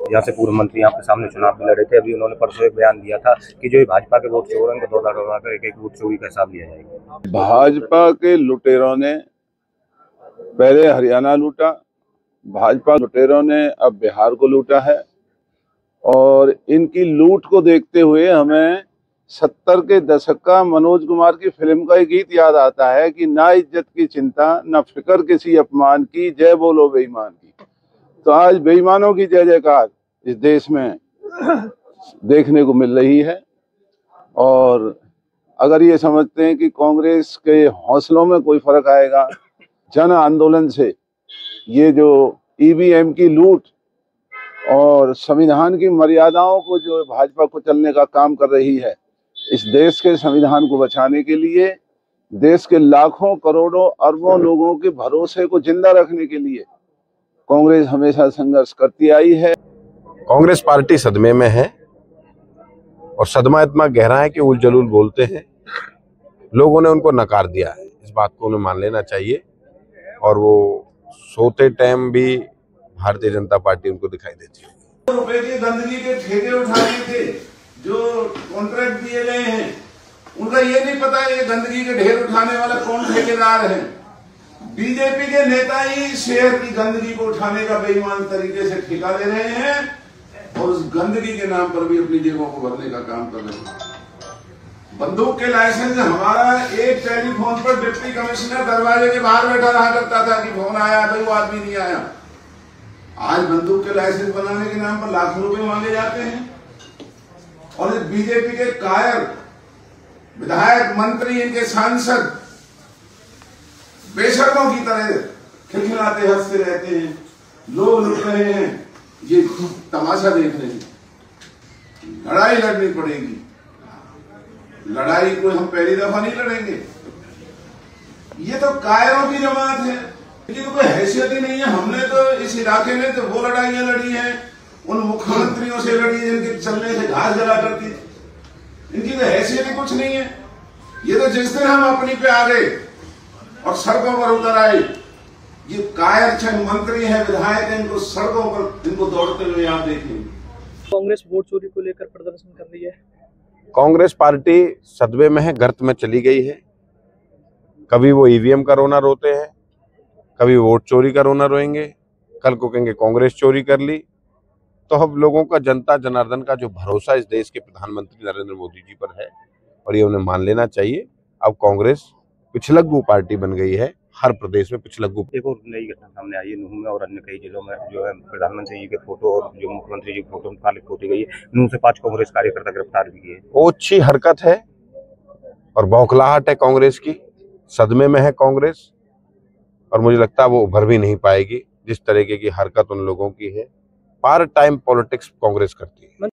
यहाँ से पूर्व मंत्री आपके सामने चुनाव में लड़े थे। अभी उन्होंने परसों एक बयान दिया था कि जो भाजपा के वोट चोर हैं, 2,000 का एक वोट चोरी का हिसाब लिया जाएगा। भाजपा के लुटेरों ने पहले हरियाणा लूटा, भाजपा लुटेरों ने अब बिहार को लूटा है। और इनकी लूट को देखते हुए हमें 70 के दशक का मनोज कुमार की फिल्म का एक गीत याद आता है कि ना इज्जत की चिंता ना फिक्र किसी अपमान की, जय बोलो बेईमान की। तो आज बेईमानों की जय जयकार इस देश में देखने को मिल रही है। और अगर ये समझते हैं कि कांग्रेस के हौसलों में कोई फर्क आएगा, जन आंदोलन से ये जो ईवीएम की लूट और संविधान की मर्यादाओं को जो भाजपा को चलने का काम कर रही है, इस देश के संविधान को बचाने के लिए, देश के लाखों करोड़ों अरबों लोगों के भरोसे को जिंदा रखने के लिए कांग्रेस हमेशा संघर्ष करती आई है। कांग्रेस पार्टी सदमे में है और सदमा इतना गहरा है कि उल जलूल बोलते हैं। लोगों ने उनको नकार दिया है, इस बात को उन्हें मान लेना चाहिए। और वो सोते टाइम भी भारतीय जनता पार्टी उनको दिखाई देती है। रुपए की गंदगी के ठेके उठाने थे जो कॉन्ट्रैक्ट दिए गए हैं, उनका ये नहीं पता ये गंदगी के ढेर उठाने वाला कौन ठेकेदार है। बीजेपी के नेता ही शहर की गंदगी को उठाने का बेईमान तरीके से ठेका ले रहे हैं और उस गंदगी के नाम पर भी अपनी जेबों को भरने का काम कर रहे हैं। बंदूक के लाइसेंस हमारा एक टेलीफोन पर डिप्टी कमिश्नर दरवाजे के बाहर बैठा रहा करता था कि फोन आया, भाई वो आदमी नहीं आया। आज बंदूक के लाइसेंस बनाने के नाम पर लाखों रुपए मांगे जाते हैं। और इस बीजेपी के कायर विधायक, मंत्री, इनके सांसद बेशर्मों की तरह खिलखिलाते हंसते रहते हैं। लोग लुट रहे हैं, ये तमाशा देख रहे हैं। लड़ाई लड़नी पड़ेगी। लड़ाई कोई हम पहली दफा नहीं लड़ेंगे। ये तो कायरों की जमात है, इनकी तो कोई हैसियत ही नहीं है। हमने तो इस इलाके में तो वो लड़ाइयां लड़ी हैं उन मुख्यमंत्रियों से लड़ी जिनके चलने से घास जला करती थी। इनकी तो हैसियत ही कुछ नहीं है। ये तो जिस दिन हम अपनी पे आ गए और सड़कों पर उतर आए, ये कायर चाहे मंत्री है, विधायक है, इनको सड़कों पर इनको दौड़ते हुए आप देखेंगे। कांग्रेस वोट चोरी को लेकर प्रदर्शन कर रही है। कांग्रेस पार्टी सदमे में है, गर्त में चली गई है। कभी वो ईवीएम का रोना रोते हैं, कभी वोट चोरी का रोना रोएंगे, कल को कहेंगे कांग्रेस चोरी कर ली। तो हम लोगों का, जनता जनार्दन का जो भरोसा इस देश के प्रधानमंत्री नरेंद्र मोदी जी पर है और ये उन्हें मान लेना चाहिए। अब कांग्रेस पिछलग्गू पार्टी बन गई है, हर प्रदेश में पिछलग्गू। एक और नई घटना सामने आई है नूह में और अन्य कई जिलों में, जो है प्रधानमंत्री जी के फोटो और जो मुख्यमंत्री जी की फोटो मुखालिफ होती गई है। नूह से 5 कांग्रेस कार्यकर्ता गिरफ्तार भी किए। वो अच्छी हरकत है और बौखलाहट है कांग्रेस की। सदमे में है कांग्रेस और मुझे लगता है वो उभर भी नहीं पाएगी। जिस तरीके की हरकत उन लोगों की है, पार्ट टाइम पॉलिटिक्स कांग्रेस करती है।